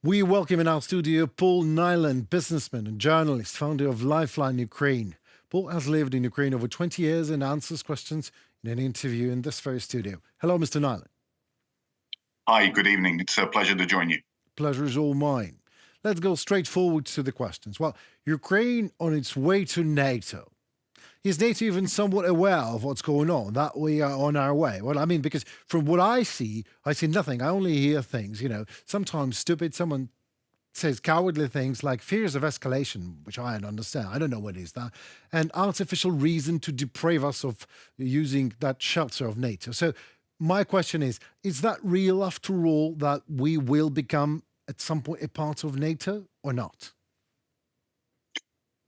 We welcome in our studio Paul Niland, businessman and journalist, founder of Lifeline Ukraine. Paul has lived in Ukraine over 20 years and answers questions in an interview in this very studio. Hello, Mr. Niland. Hi, good evening. It's a pleasure to join you. Pleasure is all mine. Let's go straight forward to the questions. Well, Ukraine on its way to NATO. Is NATO even somewhat aware of what's going on, that we are on our way? Well, I mean, because from what I see nothing. I only hear things, sometimes stupid. Someone says cowardly things like fears of escalation, which I don't understand. I don't know what is that. And artificial reason to deprive us of using that shelter of NATO. So my question is that real after all that we will become at some point a part of NATO or not?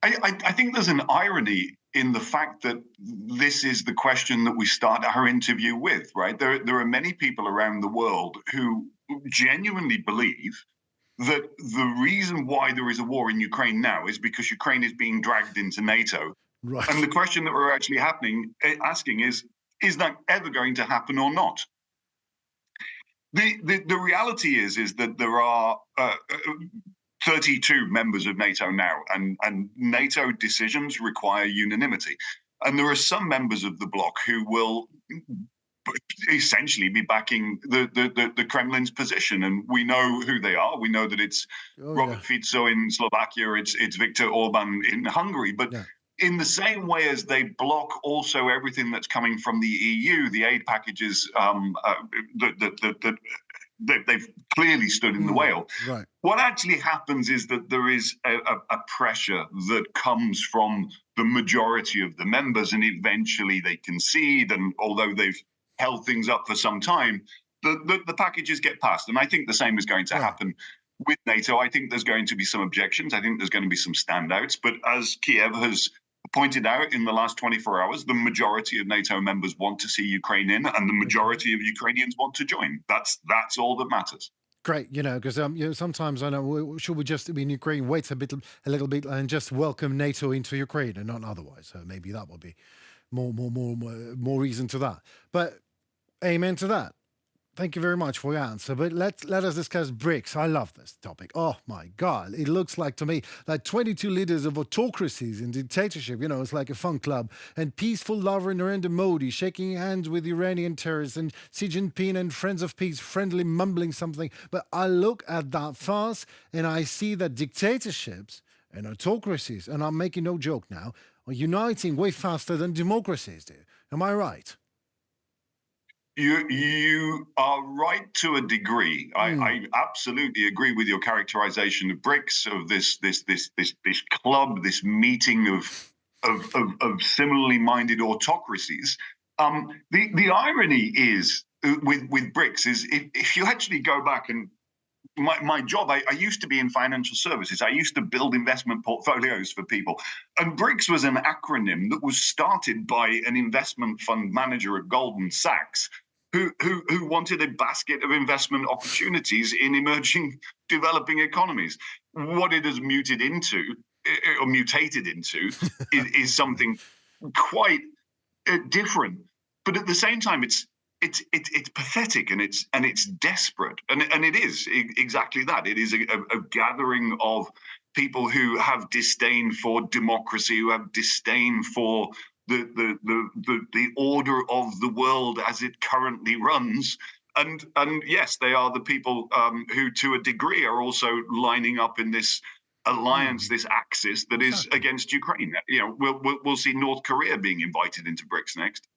I think there's an irony in the fact that this is the question that we start our interview with, right? There are many people around the world who genuinely believe that the reason why there is a war in Ukraine now is because Ukraine is being dragged into NATO. And Right. the question that we're actually asking is that ever going to happen or not? The reality is that there are 32 members of NATO now, and NATO decisions require unanimity. And there are some members of the bloc who will essentially be backing the Kremlin's position, and we know who they are. We know that it's Oh, Robert yeah. Fico in Slovakia, it's Viktor Orban in Hungary, but Yeah. in the same way as they block also everything that's coming from the EU, the aid packages that they've clearly stood in the way of. Right. What actually happens is that there is a pressure that comes from the majority of the members, and eventually they concede. And although they've held things up for some time, the packages get passed. And I think the same is going to Yeah. happen with NATO. I think there's going to be some objections. I think there's going to be some standouts. But as Kiev has pointed out in the last 24 hours, the majority of NATO members want to see Ukraine in, and the majority of Ukrainians want to join. That's all that matters. Great, because sometimes I know should we just in Ukraine wait a little bit, and just welcome NATO into Ukraine and not otherwise. So maybe that would be more reason to that. But amen to that. Thank you very much for your answer. But let us discuss BRICS. I love this topic. Oh my God. It looks like to me like 22 leaders of autocracies and dictatorship. It's like a fun club. And peaceful lover Narendra Modi shaking hands with Iranian terrorists, and Xi Jinping and Friends of Peace friendly mumbling something. But I look at that fast and I see that dictatorships and autocracies, and I'm making no joke now, are uniting way faster than democracies do. Am I right? You are right to a degree. Mm, I absolutely agree with your characterization of BRICS, of this club, this meeting of similarly minded autocracies. The irony is with BRICS is if you actually go back and my job, I used to be in financial services. I used to build investment portfolios for people. And BRICS was an acronym that was started by an investment fund manager at Goldman Sachs who wanted a basket of investment opportunities in emerging developing economies. What it has mutated into is something quite different. But at the same time, it's pathetic, and it's desperate, and it is exactly that. It is a gathering of people who have disdain for democracy, who have disdain for the order of the world as it currently runs. And yes, they are the people who, to a degree, are also lining up in this alliance, mm, this axis that is exactly. against Ukraine. We'll see North Korea being invited into BRICS next.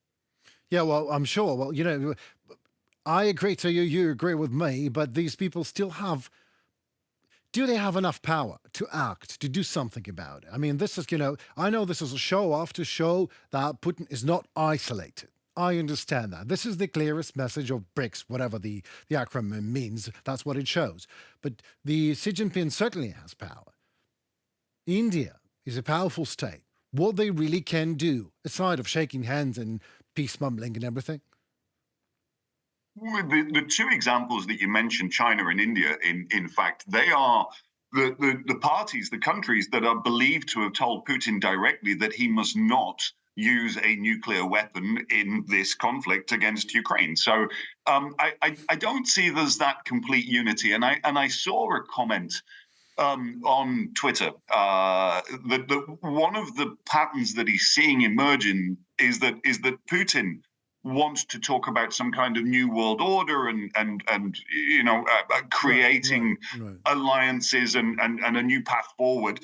Yeah, well, I'm sure. Well, I agree to you, you agree with me, but these people still have. Do they have enough power to act, to do something about it? I mean, this is, I know this is a show after show that Putin is not isolated. I understand that. This is the clearest message of BRICS, whatever the acronym means. That's what it shows. But the Xi Jinping certainly has power. India is a powerful state. What they really can do, aside of shaking hands and peace mumbling and everything. Well, the two examples that you mentioned, China and India, in fact, they are the parties, the countries that are believed to have told Putin directly that he must not use a nuclear weapon in this conflict against Ukraine. So I don't see there's that complete unity. And I saw a comment on Twitter that one of the patterns that he's seeing emerging is that Putin wants to talk about some kind of new world order and creating alliances and a new path forward.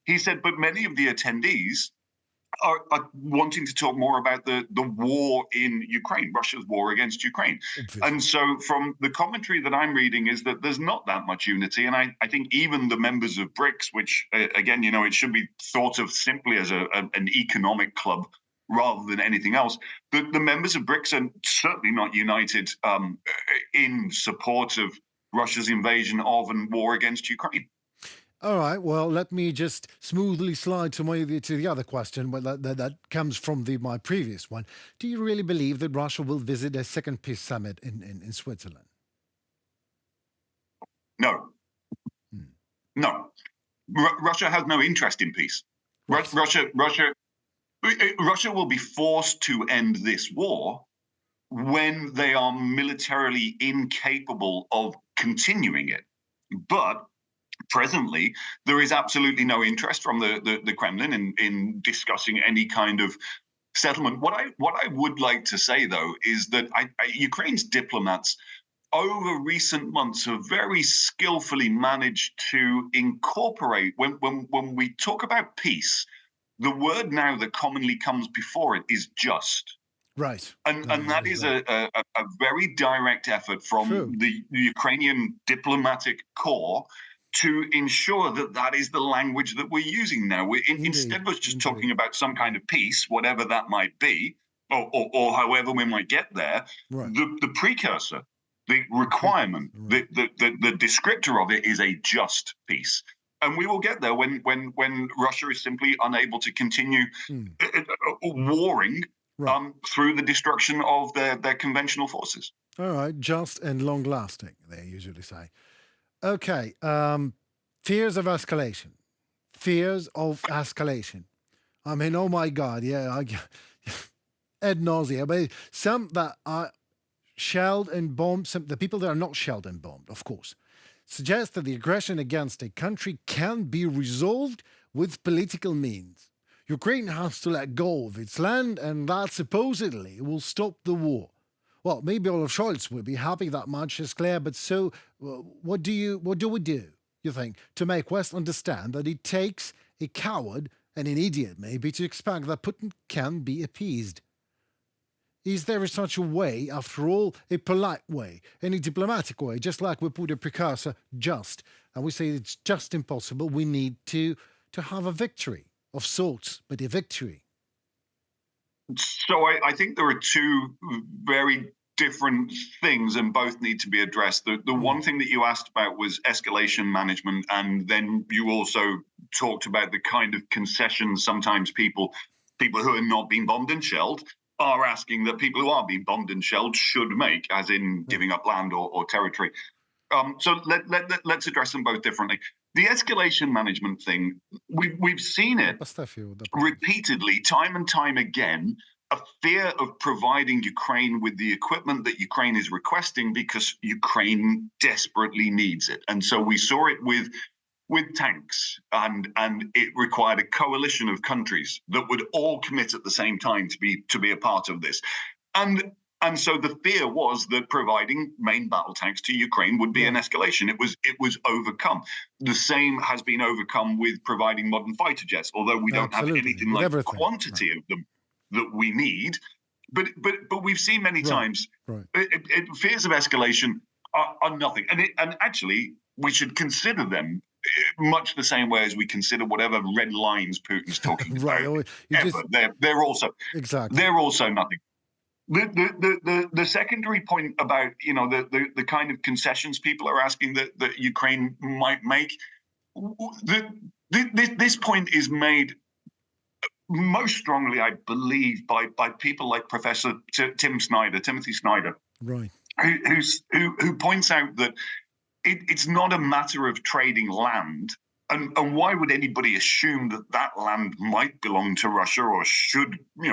He said, but many of the attendees are wanting to talk more about the war in Ukraine, Russia's war against Ukraine. Obviously. And so from the commentary that I'm reading is that there's not that much unity. And I think even the members of BRICS, which, again, it should be thought of simply as an economic club rather than anything else, the members of BRICS are certainly not united in support of Russia's invasion of and war against Ukraine. All right. Well, let me just smoothly slide to the other question that comes from my previous one. Do you really believe that Russia will visit a second peace summit in Switzerland? No. No. Russia has no interest in peace. Right. Russia will be forced to end this war when they are militarily incapable of continuing it. But presently, there is absolutely no interest from the Kremlin in discussing any kind of settlement. What I would like to say, though, is that Ukraine's diplomats over recent months have very skillfully managed to incorporate, when we talk about peace, the word now that commonly comes before it is just. Right. And that is right. a very direct effort from the Ukrainian diplomatic corps to ensure that is the language that we're using now. Instead of just talking about some kind of peace, whatever that might be, or however we might get there, the precursor, the requirement, the descriptor of it is a just peace. And we will get there when Russia is simply unable to continue warring through the destruction of their conventional forces. All right, just and long-lasting, they usually say. Okay, fears of escalation. Fears of escalation. I mean, oh my God, yeah, ad nausea. But some that are shelled and bombed, the people that are not shelled and bombed, of course, suggest that the aggression against a country can be resolved with political means. Ukraine has to let go of its land, and that supposedly will stop the war. Well, maybe Olaf Scholz will be happy, that much is clear, but so what do we do, you think, to make West understand that it takes a coward and an idiot maybe to expect that Putin can be appeased? Is there such a way, after all, a polite way, any diplomatic way, just like we put a precursor, just, and we say it's just impossible, we need to have a victory of sorts, but a victory? So I think there are two very different things, and both need to be addressed. The one thing that you asked about was escalation management, and then you also talked about the kind of concessions sometimes people who are not being bombed and shelled are asking that people who are being bombed and shelled should make, as in giving up land or territory. So let's address them both differently. The escalation management thing, we've seen it repeatedly, time and time again, a fear of providing Ukraine with the equipment that Ukraine is requesting because Ukraine desperately needs it. And so we saw it with tanks, and it required a coalition of countries that would all commit at the same time to be a part of this. And so the fear was that providing main battle tanks to Ukraine would be an escalation. It was overcome. The same has been overcome with providing modern fighter jets, although we don't have anything like the quantity of them that we need. But we've seen many times fears of escalation are nothing. And actually, we should consider them much the same way as we consider whatever red lines Putin's talking about. They're also nothing. The secondary point about the kind of concessions people are asking that Ukraine might make, this point is made most strongly, I believe, by people like Professor Timothy Snyder, right, who points out that it's not a matter of trading land And why would anybody assume that that land might belong to Russia or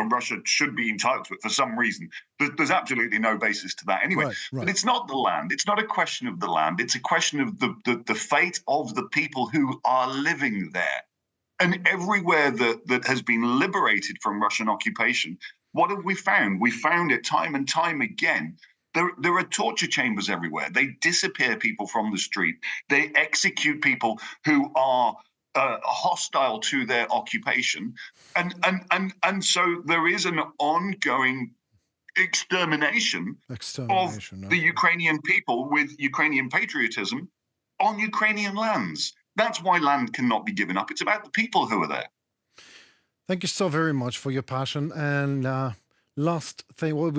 Russia should be entitled to it for some reason? There's absolutely no basis to that anyway. Right, But right. it's not the land. It's not a question of the land. It's a question of the fate of the people who are living there. And everywhere that has been liberated from Russian occupation, what have we found? We found it time and time again. There are torture chambers everywhere. They disappear people from the street. They execute people who are hostile to their occupation, and so there is an ongoing extermination of Extermination. the Okay. Ukrainian people with Ukrainian patriotism on Ukrainian lands. That's why land cannot be given up. It's about the people who are there. Thank you so very much for your passion. And last thing, well,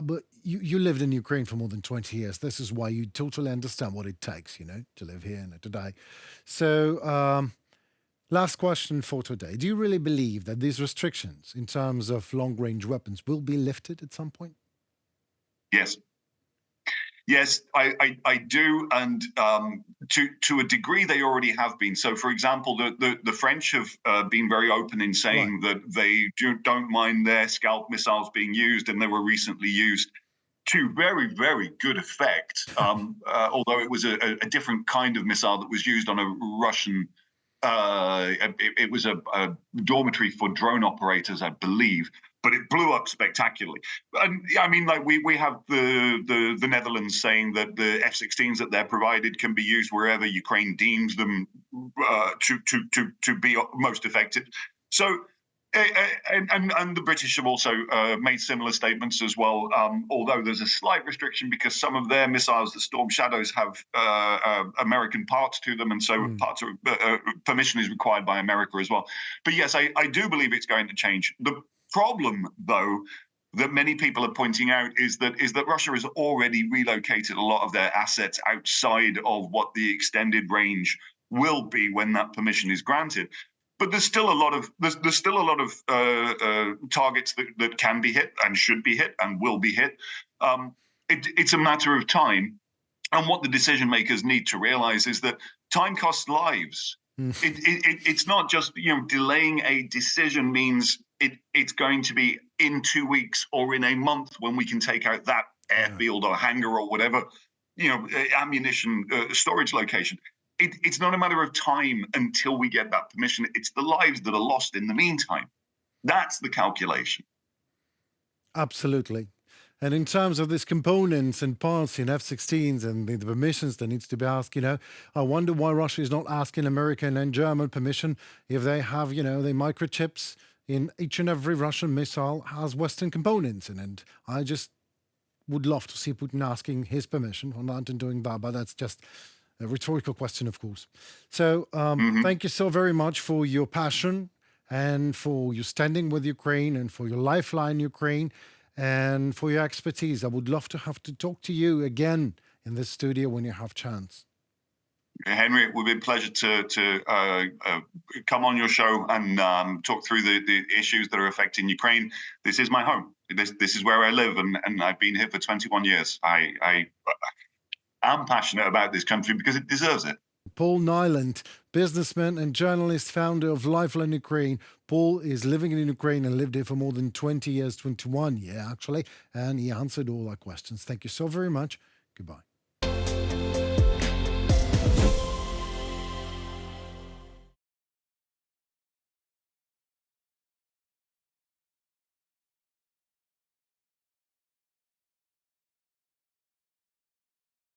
but you lived in Ukraine for more than 20 years. This is why you totally understand what it takes, to live here and today. So, last question for today. Do you really believe that these restrictions in terms of long-range weapons will be lifted at some point? Yes. Yes, I do, and to a degree they already have been. So, for example, the French have been very open in Right. saying that they don't mind their Scalp missiles being used, and they were recently used to very, very good effect. Although it was a different kind of missile that was used on a Russian. It was a dormitory for drone operators, I believe, but it blew up spectacularly. And I mean, like we have the Netherlands saying that the F-16s that they're provided can be used wherever Ukraine deems them to be most effective. So. And the British have also made similar statements as well, although there's a slight restriction because some of their missiles, the Storm Shadows, have American parts to them, and so Mm. parts of permission is required by America as well. But yes, I do believe it's going to change. The problem, though, that many people are pointing out is that Russia has already relocated a lot of their assets outside of what the extended range will be when that permission is granted. But there's still a lot of targets that can be hit and should be hit and will be hit. It's a matter of time, and what the decision makers need to realize is that time costs lives. Mm. It's not just delaying a decision means it's going to be in 2 weeks or in a month when we can take out that Yeah. airfield or hangar or whatever ammunition storage location. It's not a matter of time until we get that permission. It's the lives that are lost in the meantime. That's the calculation. Absolutely. And in terms of these components and parts in F-16s and the permissions that needs to be asked, I wonder why Russia is not asking American and German permission if they have, the microchips in each and every Russian missile has Western components in it. I just would love to see Putin asking his permission on that and doing that, but that's just a rhetorical question, of course. So Mhm. thank you so very much for your passion and for your standing with Ukraine and for your Lifeline Ukraine and for your expertise. I would love to have to talk to you again in this studio when you have chance. Henry, it would be a pleasure to come on your show and talk through the issues that are affecting Ukraine. This is my home. This is where I live, and I've been here for 21 years. I am passionate about this country because it deserves it. Paul Niland, businessman and journalist, founder of Lifeline Ukraine. Paul is living in Ukraine and lived here for more than 20 years, 21 years actually, and he answered all our questions. Thank you so very much. Goodbye.